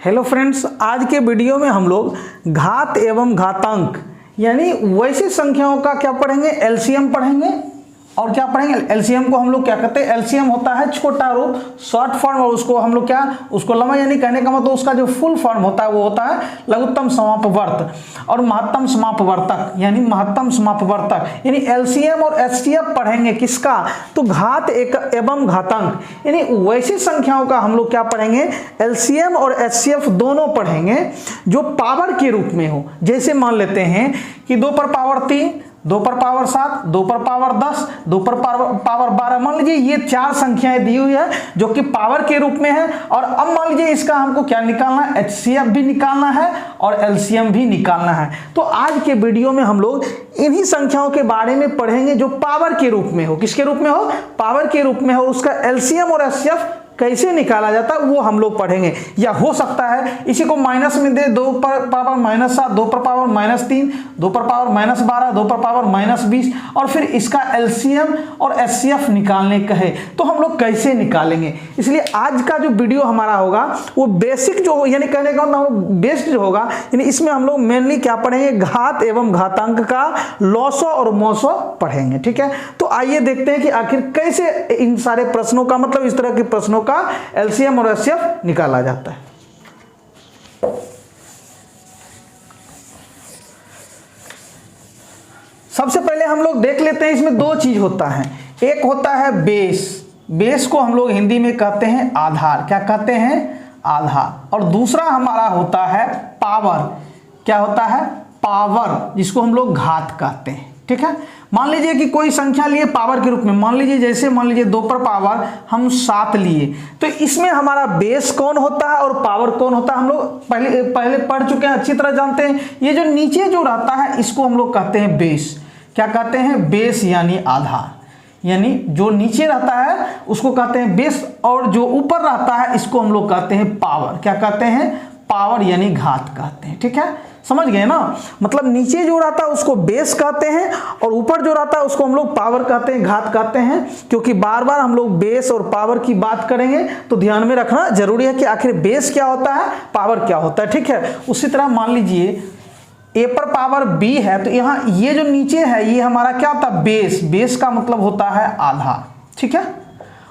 Hello friends, आज के video में हम लोग घात एवं घातांक यानी वैसी संख्याओं का क्या पढ़ेंगे, एलसीएम पढ़ेंगे। और क्या पढ़ेंगे, एलसीएम को हम लोग क्या कहते हैं, एलसीएम होता है छोटा रूप, शॉर्ट फॉर्म, और उसको हम लोग उसको लंबा यानी कहने का मतलब उसका जो फुल फॉर्म होता है वो होता है लघुत्तम समापवर्त और महत्तम समापवर्तक यानी महत्तम समापवर्तक। यानी एलसीएम और एचसीएफ पढ़ेंगे किसका, तो घात एवं घातांक यानी वैसी संख्याओं का हम लोग क्या पढ़ेंगे, एलसीएम और एचसीएफ दोनों पढ़ेंगे जो पावर के रूप में हो। जैसे मान लेते हैं कि 2 पर पावर 3, 2 पर पावर 7, 2 पर पावर 10, 2 पर पावर 12। मान लीजिए ये 4 संख्याएं दी हुई है जो कि पावर के रूप में है। और अब मान लीजिए इसका हमको क्या निकालना है, एचसीएफ भी निकालना है और एलसीएम भी निकालना है। तो आज के वीडियो में हम लोग इन्हीं संख्याओं के बारे में पढ़ेंगे जो पावर के रूप में हो। किसके रूप में हो, पावर के रूप में हो। उसका एलसीएम और एचसीएफ कैसे निकाला जाता है वो हम लोग पढ़ेंगे। या हो सकता है इसी को माइनस में दे, 2 पर पावर -7, 2 पर पावर -3, 2 पर पावर -12, 2 पर पावर -20 और फिर इसका एलसीएम और एचसीएफ निकालने कहे तो हम लोग कैसे निकालेंगे। इसलिए आज का जो वीडियो हमारा होगा वो बेसिक जो यानी कहने का बेस्ड जो होगा, यानी इसमें हम लोग मेनली क्या पढ़ेंगे, घात एवं घातांक का लॉसो और मोसो पढ़ेंगे। ठीक है, तो आइए देखते हैं कि आखिर कैसे इन सारे प्रश्नों का मतलब इस तरह के प्रश्नों का एलसीएम और एचसीएफ निकाला जाता है। सबसे पहले हम लोग देख लेते हैं, इसमें 2 चीज होता है। एक होता है बेस, बेस को हम लोग हिंदी में कहते हैं आधार। क्या कहते हैं, आधार। और दूसरा हमारा होता है पावर। क्या होता है, पावर, जिसको हम लोग घात कहते हैं। ठीक है, मान लीजिए कि कोई संख्या लिए पावर के रूप में, मान लीजिए जैसे मान लीजिए 2 पर पावर हम 7 लिए, तो इसमें हमारा बेस कौन होता है और पावर कौन होता है हम लोग पहले पढ़ चुके हैं, अच्छी तरह जानते हैं। ये जो नीचे जो रहता है इसको हम लोग कहते हैं बेस। क्या कहते हैं, बेस यानी आधार, यानी जो नीचे रहता है उसको कहते हैं बेस और जो ऊपर रहता है इसको हम लोग कहते हैं पावर। क्या कहते हैं, पावर यानी घात कहते हैं। ठीक है, समझ गए ना, मतलब नीचे जो रहता है उसको बेस कहते हैं और ऊपर जो रहता है उसको हम लोग पावर कहते हैं, घात कहते हैं। क्योंकि बार बार हम लोग बेस और पावर की बात करेंगे तो ध्यान में रखना जरूरी है कि आखिर बेस क्या होता है, पावर क्या होता है। ठीक है, उसी तरह मान लीजिए ए पर पावर बी है तो यहाँ ये जो नीचे है ये हमारा क्या होता है, बेस। बेस का मतलब होता है आधार। ठीक है,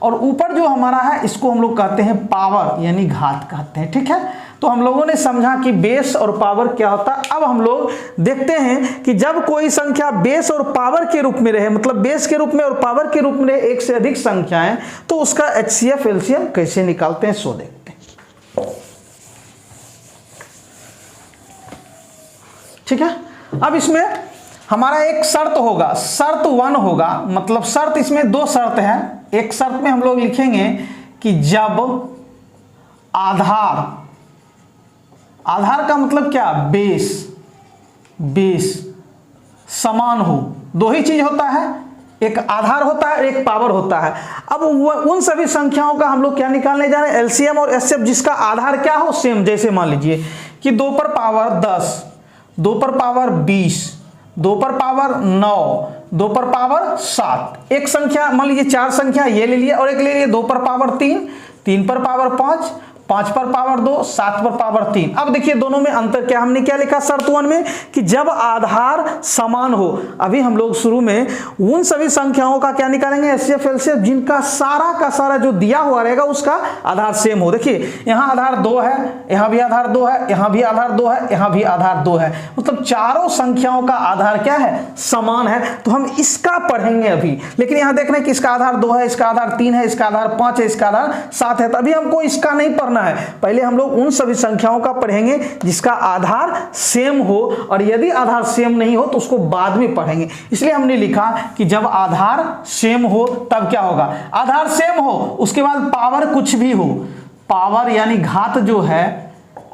और ऊपर जो हमारा है इसको हम लोग कहते हैं पावर यानी घात कहते हैं। ठीक है, तो हम लोगों ने समझा कि बेस और पावर क्या होता है। अब हम लोग देखते हैं कि जब कोई संख्या बेस और पावर के रूप में रहे, मतलब बेस के रूप में और पावर के रूप में रहे, एक से अधिक संख्याएं, तो उसका एचसीएफ एलसीएम कैसे निकालते हैं सो देखते हैं। ठीक है, अब इसमें हमारा एक शर्त होगा, शर्त 1 होगा, मतलब शर्त इसमें 2 शर्त है। एक शर्त में हम लोग लिखेंगे कि जब आधार, आधार का मतलब क्या, बेस, बेस समान हो। 2 ही चीज होता है, एक आधार होता है, एक पावर होता है। अब उन सभी संख्याओं का हम लोग क्या निकालने जा रहे हैं, एलसीएम और एचसीएफ, जिसका आधार क्या हो, सेम। जैसे मान लीजिए कि 2 पर पावर 10, 2 पर पावर 20, 2 पर पावर 9, 2 पर पावर 7। एक संख्या मान लीजिए 4 संख्या ये ले लिए और एक ले लिए 2 पर पावर 3, 3 पर पावर 5, 5 पर पावर 2, 7 पर पावर 3। अब देखिए दोनों में अंतर क्या, हमने क्या लिखा शर्त 1 में कि जब आधार समान हो। अभी हम लोग शुरू में उन सभी संख्याओं का क्या निकालेंगे, एचसीएफ एलसीएफ, जिनका सारा का सारा जो दिया हुआ रहेगा उसका आधार सेम हो। देखिए यहाँ आधार 2 है, यहाँ भी आधार 2 है, यहाँ भी आधार 2 है, यहाँ भी आधार 2 है, मतलब चारों संख्याओं का आधार क्या है, समान है। तो हम इसका पढ़ेंगे अभी। लेकिन यहाँ देख रहे हैं कि इसका आधार 2 है, इसका आधार 3 है, इसका आधार 5 है, इसका आधार 7 है। तो अभी हमको इसका नहीं पढ़ना है, पहले हम लोग उन सभी संख्याओं का पढ़ेंगे जिसका आधार सेम हो, और यदि आधार सेम नहीं हो तो उसको बाद में पढ़ेंगे। इसलिए हमने लिखा कि जब आधार सेम हो तब क्या होगा, आधार सेम हो, उसके बाद पावर कुछ भी हो, पावर यानी घात जो है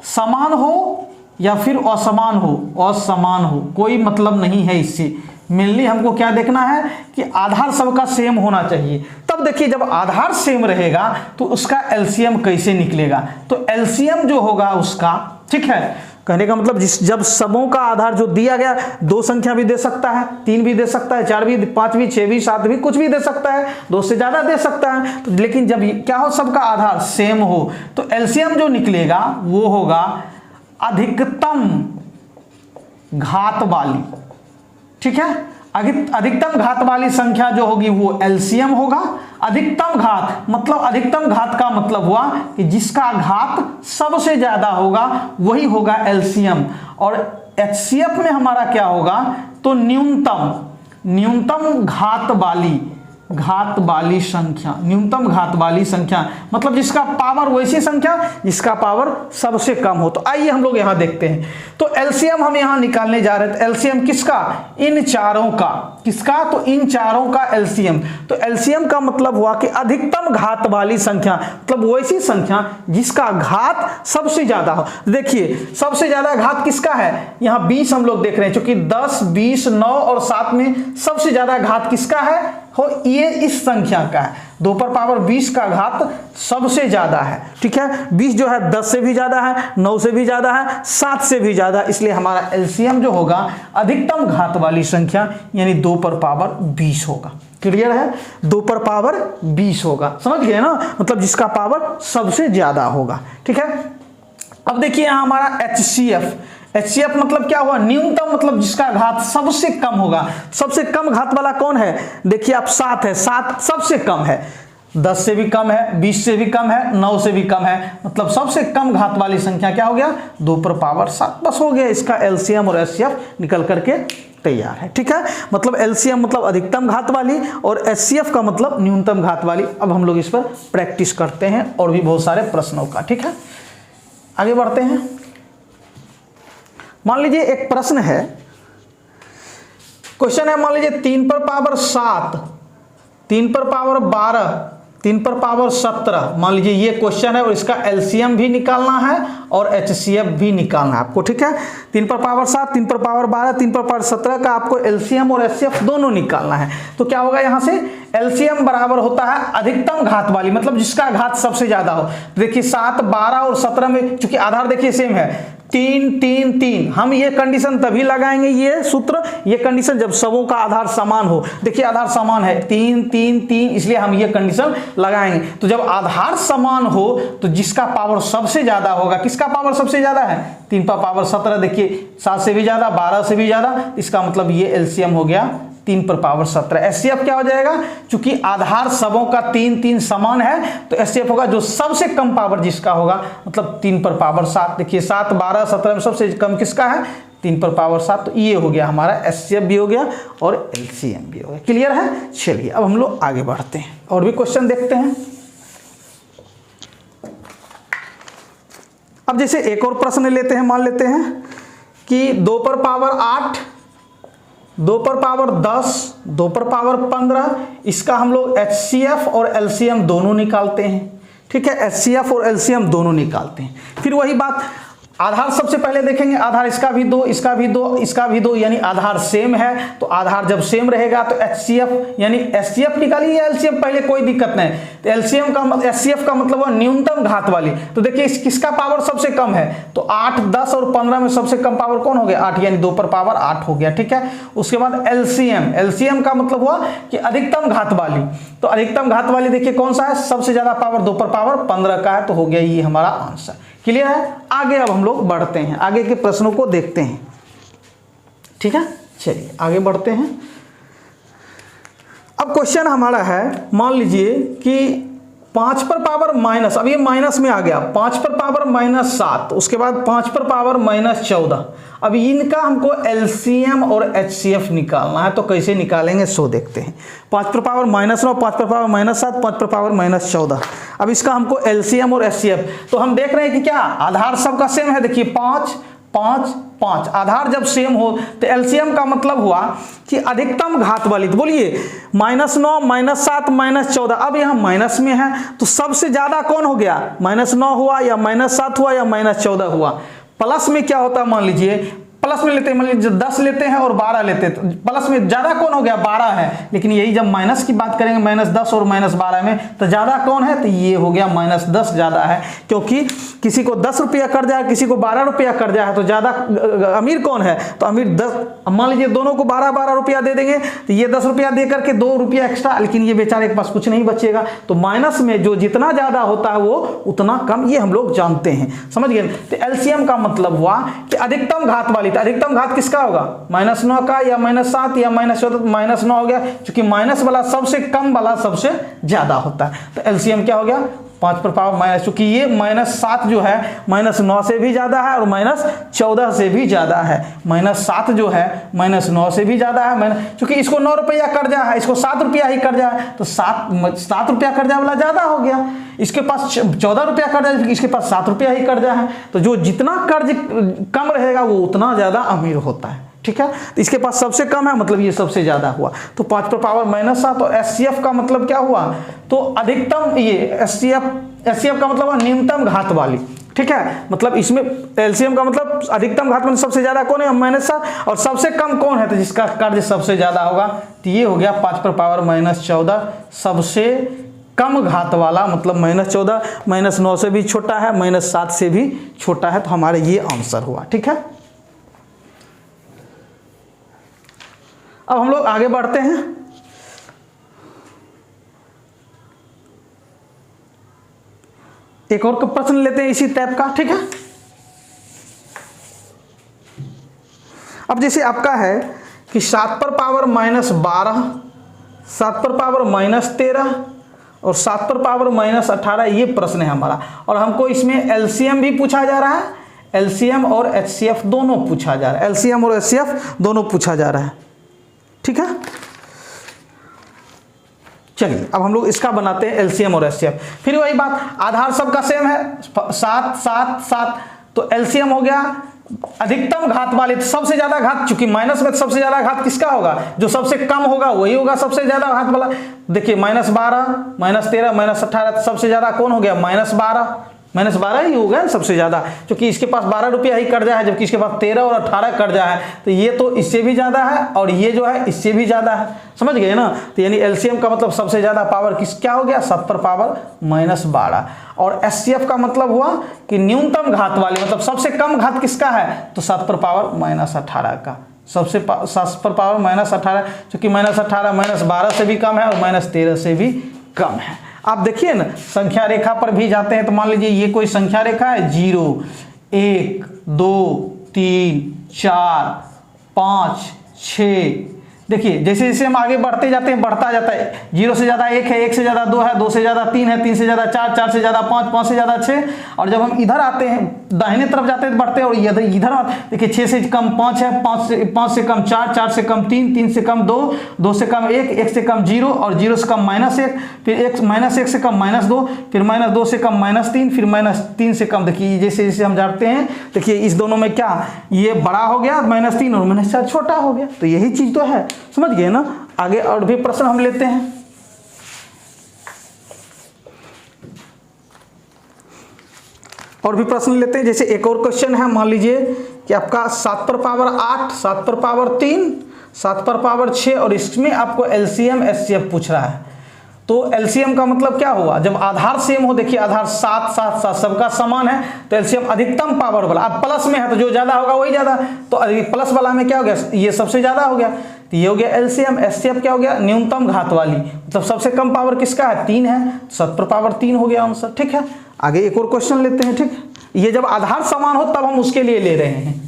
समान हो या फिर असमान हो, असमान हो, कोई मतलब नहीं है इससे। मेनली हमको क्या देखना है कि आधार सबका सेम होना चाहिए। तब देखिए जब आधार सेम रहेगा तो उसका एलसीएम कैसे निकलेगा, तो एलसीएम जो होगा उसका, ठीक है, कहने का मतलब जब सबों का आधार जो दिया गया, 2 संख्या भी दे सकता है, 3 भी दे सकता है, 4 भी, 5 भी, 6 भी, 7 भी, कुछ भी दे सकता है, 2 से ज्यादा दे सकता है। तो लेकिन जब क्या हो, सबका आधार सेम हो, तो एलसीएम जो निकलेगा वो होगा अधिकतम घात वाली, ठीक है। अधिकतम घात वाली संख्या जो होगी वो एलसीएम होगा। अधिकतम घात मतलब, अधिकतम घात का मतलब हुआ कि जिसका घात सबसे ज्यादा होगा वही होगा एलसीएम। और एचसीएफ में हमारा क्या होगा, तो न्यूनतम घात वाली संख्या, न्यूनतम घात वाली संख्या मतलब जिसका पावर वैसी संख्या जिसका पावर सबसे कम हो। तो आइए हम लोग यहां देखते हैं। तो एलसीएम हम यहां निकालने जा रहे थे। एलसीएम किसका, इन चारों का, किसका, तो इन चारों का एलसीएम। तो एलसीएम का मतलब हुआ कि अधिकतम घात वाली संख्या, मतलब वैसी संख्या जिसका घात सबसे ज्यादा हो। देखिए सबसे ज्यादा घात किसका है, यहां 20 हम लोग देख रहे हैं, क्योंकि 10, 20, 9 और 7 में सबसे ज्यादा घात किसका है, हो ये इस संख्या का है। 2 पर पावर 20 का घात सबसे ज्यादा है, ठीक है। 20 जो है 10 से भी ज्यादा है, 9 से भी ज्यादा है, 7 से भी ज्यादा, इसलिए हमारा एलसीएम जो होगा अधिकतम घात वाली संख्या यानी 2 पर पावर 20 होगा। क्लियर है, 2 पर पावर 20 होगा, समझ गए ना, मतलब जिसका पावर सबसे ज्यादा होगा, ठीक है। अब देखिए यहां हमारा एचसीएफ मतलब क्या हुआ, न्यूनतम मतलब जिसका घात सबसे कम होगा। सबसे कम घात वाला कौन है, देखिए आप 7 है, 7 सबसे कम है, 10 से भी कम है, 20 से भी कम है, 9 से भी कम है, मतलब सबसे कम घात वाली संख्या क्या हो गया, 2 पर पावर 7, बस हो गया। इसका एलसीएम और एचसीएफ निकल करके तैयार है, ठीक है। मतलब एलसीएम मतलब अधिकतम घात वाली और एचसीएफ का मतलब न्यूनतम घात वाली। अब हम लोग इस पर प्रैक्टिस करते हैं और भी बहुत सारे प्रश्नों का, ठीक है। आगे बढ़ते हैं। मान लीजिए एक प्रश्न है, क्वेश्चन है, मान लीजिए 3 पर पावर 7, 3 पर पावर 12, 3 पर पावर 17, मान लीजिए ये क्वेश्चन है और इसका एलसीएम भी निकालना है और एचसीएफ भी निकालना है आपको, ठीक है। 3 पर पावर 7, 3 पर पावर 12, 3 पर पावर 17 का आपको एलसीएम और एचसीएफ दोनों निकालना है। तो क्या होगा, यहां से एलसीएम बराबर होता है अधिकतम घात वाली, मतलब जिसका घात सबसे ज्यादा हो। देखिए 7, 12 और 17 में चूंकि आधार देखिए सेम है, 3, 3, 3, हम ये कंडीशन तभी लगाएंगे, ये सूत्र, ये कंडीशन जब सबों का आधार समान हो। देखिए आधार समान है, 3, 3, 3, इसलिए हम ये कंडीशन लगाएंगे। तो जब आधार समान हो तो जिसका पावर सबसे ज्यादा होगा, किसका पावर सबसे ज्यादा है, 3 पर पावर 17, देखिए 7 से भी ज्यादा, 12 से भी ज्यादा, इसका मतलब ये एलसीएम हो गया 3 पर पावर 17। एचसीएफ क्या हो जाएगा, चूंकि आधार सबों का 3, 3 समान है तो एचसीएफ होगा जो सबसे कम पावर जिसका होगा, मतलब 3 पर पावर 7। देखिए 7, 12, 17 में सबसे कम किसका है, 3 पर पावर 7। तो ये हो गया हमारा एचसीएफ भी हो गया और एलसीएम भी हो गया। क्लियर है, चलिए अब हम लोग आगे बढ़ते हैं और भी क्वेश्चन देखते हैं। अब जैसे एक और प्रश्न लेते हैं, मान लेते हैं कि 2 पर पावर 8, 2 पर पावर 10, 2 पर पावर 15, इसका हम लोग एचसीएफ और एलसीएम दोनों निकालते हैं, ठीक है। एचसीएफ और एलसीएम दोनों निकालते हैं। फिर वही बात, आधार सबसे पहले देखेंगे, आधार इसका भी 2, इसका भी 2, इसका भी 2, यानी आधार सेम है। तो आधार जब सेम रहेगा तो एचसीएफ यानी एचसीएफ निकालिए या एलसीएम, पहले कोई दिक्कत नहीं। तो एलसीएम का एचसीएफ का मतलब है न्यूनतम घात वाली। तो देखिए किसका पावर सबसे कम है, तो 8, 10 और 15 में सबसे कम पावर कौन हो गया, 8, यानी 2 पर पावर 8 हो गया, ठीक है। उसके बाद एलसीएम का मतलब हुआ कि अधिकतम घात वाली। तो अधिकतम घात वाली देखिए कौन सा है, सबसे ज्यादा पावर 2 पर पावर 15 का है, तो हो गया ये हमारा आंसर। क्लियर है, आगे अब हम लोग बढ़ते हैं, आगे के प्रश्नों को देखते हैं, ठीक है। चलिए आगे बढ़ते हैं। अब क्वेश्चन हमारा है, मान लीजिए कि 5 पर पावर माइनस, अब ये माइनस में आ गया, 5 पर पावर -7, उसके बाद 5 पर पावर -14। अब इनका हमको एलसीएम और एचसीएफ निकालना है, तो कैसे निकालेंगे सो देखते हैं। 5 पर पावर -9, 5 पर पावर -7, 5 पर पावर -14। अब इसका हमको एलसीएम और एचसीएफ, तो हम देख रहे हैं कि क्या आधार सबका सेम है। देखिए 5, 5, 5, आधार जब सेम हो तो एलसीएम का मतलब हुआ कि अधिकतम घात वाली। तो बोलिए -9, -7, -14, अब यहाँ माइनस में है तो सबसे ज्यादा कौन हो गया, -9 हुआ या -7 हुआ या -14 हुआ। प्लस में क्या होता है, मान लीजिए प्लस में लेते हैं, मान लीजिए 10 लेते हैं और 12 लेते हैं, तो प्लस में ज़्यादा कौन हो गया, 12 है। लेकिन यही जब माइनस की बात करेंगे, -10 और -12 में, तो ज़्यादा कौन है, तो ये हो गया -10 ज़्यादा है, क्योंकि किसी को 10 रुपया कर्जा है, किसी को 12 रुपया कर्जा है, तो ज़्यादा अमीर कौन है, तो अमीर 10। मान लीजिए दोनों को 12-12 रुपया दे देंगे, तो ये 10 रुपया दे करके 2 रुपया एक्स्ट्रा, लेकिन ये बेचारे के पास कुछ नहीं बचेगा। तो माइनस में जो जितना ज़्यादा होता है वो उतना कम, ये हम लोग जानते हैं, समझ गए। तो एलसीएम का मतलब हुआ कि अधिकतम घात वाली, तो अधिकतम घात किसका होगा, -9 का या -7 या -14, -9 हो गया, क्योंकि माइनस वाला सबसे कम वाला सबसे ज्यादा होता है। तो एलसीएम क्या हो गया, 5 पर पावर माइनस, क्योंकि ये -7 जो है -9 से भी ज्यादा है और -14 से भी ज्यादा है। -7 जो है -9 से भी ज्यादा है, क्योंकि इसको 9 रुपया कर्जा है, इसको 7 रुपया ही कर्जा है, तो 7 रुपया कर्जा वाला ज्यादा हो गया। इसके पास 14 रुपया कर्जा है, इसके पास 7 रुपया ही कर्जा है। तो जो जितना कर्ज कम रहेगा वो उतना ज्यादा अमीर होता है, ठीक है। तो इसके पास सबसे कम है, मतलब ये सबसे ज्यादा हुआ। तो 5 पर पावर -7। तो एचसीएफ का मतलब क्या हुआ, तो अधिकतम, ये एचसीएफ का मतलब न्यूनतम घात वाली, ठीक है। मतलब इसमें एलसीएम का मतलब अधिकतम घात में सबसे ज्यादा कौन है, -7, और सबसे कम कौन है, तो जिसका कर्ज सबसे ज्यादा होगा। तो ये हो गया 5 पर पावर -14, सबसे कम घात वाला, मतलब -14, -9 से भी छोटा है, -7 से भी छोटा है। तो हमारे ये आंसर हुआ, ठीक है। अब हम लोग आगे बढ़ते हैं। एक और प्रश्न लेते हैं इसी टाइप का, ठीक है। अब जैसे आपका है कि 7 पर पावर -12, 7 पर पावर -13 और 7 पर पावर -18, ये प्रश्न है हमारा। और हमको इसमें एलसीएम भी पूछा जा रहा है, एलसीएम और एचसीएफ दोनों पूछा जा रहा है, एलसीएम और एचसीएफ दोनों पूछा जा रहा है, ठीक है। चलिए अब हम लोग इसका बनाते हैं एलसीएम और एचसीएफ। फिर वही बात, आधार सबका सेम है, 7 7 7, तो एलसीएम हो गया अधिकतम घात वाले, तो सबसे ज्यादा घात, चूंकि माइनस में सबसे ज्यादा घात किसका होगा, जो सबसे कम होगा वही होगा सबसे ज्यादा घात वाला। देखिए -12, -13, -18, सबसे ज्यादा कौन हो गया, -12 ही हो गया सबसे ज्यादा, क्योंकि इसके पास 12 रुपया ही कर्जा है, जबकि इसके पास 13 और 18 कर्जा है। तो ये तो इससे भी ज्यादा है और ये जो है इससे भी ज्यादा है, समझ गए ना। तो यानी एलसीएम का मतलब सबसे ज्यादा पावर किस क्या हो गया, 7 पर पावर -12। और एचसीएफ का मतलब हुआ कि न्यूनतम घात वाले, मतलब सबसे कम घात किसका है, तो 7 पर पावर -18 का, सबसे 7 पर पावर -18, क्योंकि -18 -12 से भी कम है और -13 से भी कम है। आप देखिए ना, संख्या रेखा पर भी जाते हैं, तो मान लीजिए ये कोई संख्या रेखा है, 0 1 2 3 4 5 6। देखिए जैसे जैसे हम आगे बढ़ते जाते हैं, बढ़ता जाता है, 0 से ज़्यादा 1 है, 1 से ज़्यादा 2 है, 2 से ज़्यादा 3 है, 3 से ज़्यादा 4, 4 से ज़्यादा 5, 5 से ज़्यादा 6। और जब हम इधर आते हैं, दाहिने तरफ जाते हैं बढ़ते, और इधर देखिए 6 से कम 5 है, 5 से कम 4, 4 से कम 3, 3 से कम 2, 2 से कम 1, 1 से कम 0 और 0 से कम -1, फिर -1 से कम -2, फिर -2 से कम -3, फिर -3 से कम। देखिए जैसे जैसे हम जाते हैं, देखिए इस दोनों में क्या, ये बड़ा हो गया -3 और -4 छोटा हो गया। तो यही चीज़ तो है, समझ गए ना। आगे और भी प्रश्न हम लेते हैं। और भी प्रश्न लेते हैं, जैसे एक और क्वेश्चन है, मान लीजिए कि आपका 7 पर पावर 8, 7 पर पावर 3, 7 पर पावर 6, और इसमें आपको एलसीएम एचसीएफ पूछ रहा है। तो एलसीएम का मतलब क्या हुआ, जब आधार सेम हो, देखिए आधार 7 7 7 सबका समान है, तो एलसीएम अधिकतम पावर वाला, अब प्लस में है तो जो ज्यादा होगा वही ज्यादा, तो प्लस वाला में क्या हो गया, ये सबसे ज्यादा हो गया। तो ये हो गया एलसीएम। एचसीएफ क्या हो गया, न्यूनतम घात वाली, मतलब सबसे कम पावर किसका है, 3 है, 7 पर पावर 3 हो गया आंसर, ठीक है। आगे एक और क्वेश्चन लेते हैं, ठीक। ये जब आधार समान हो तब हम उसके लिए ले रहे हैं।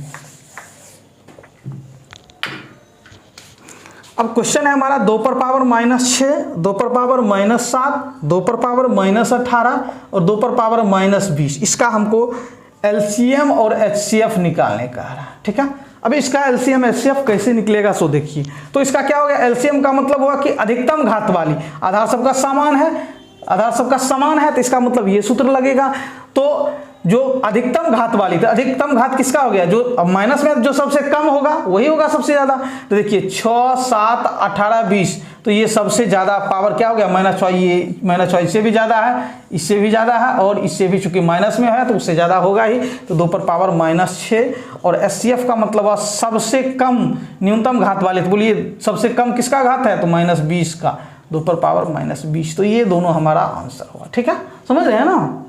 अब क्वेश्चन है हमारा 2 पर पावर -6, 2 पर पावर -7, 2 पर पावर -18 और 2 पर पावर -20। इसका हमको एलसीएम और एचसीएफ निकालने का है, ठीक है। अब इसका एलसीएम एचसीएफ कैसे निकलेगा सो देखिए। तो इसका क्या हो गया, एलसीएम का मतलब हुआ कि अधिकतम घात वाली, आधार सबका समान है, आधार सबका समान है, तो इसका मतलब ये सूत्र लगेगा। तो जो अधिकतम घात वाली, तो अधिकतम घात किसका हो गया, जो अब माइनस में जो सबसे कम होगा वही होगा सबसे ज़्यादा। तो देखिए 6, 7, 18, 20, तो ये सबसे ज़्यादा पावर क्या हो गया, -6। ये -6 इससे भी ज़्यादा है, इससे भी ज़्यादा है, और इससे भी चूंकि माइनस में है तो उससे ज़्यादा होगा ही। तो 2 पर पावर -6, और HCF का मतलब है सबसे कम न्यूनतम घात वाले। तो बोलिए सबसे कम किसका घात है, तो -20 का, 2 पर पावर -20। तो ये दोनों हमारा आंसर होगा। ठीक है, समझ रहे हैं ना।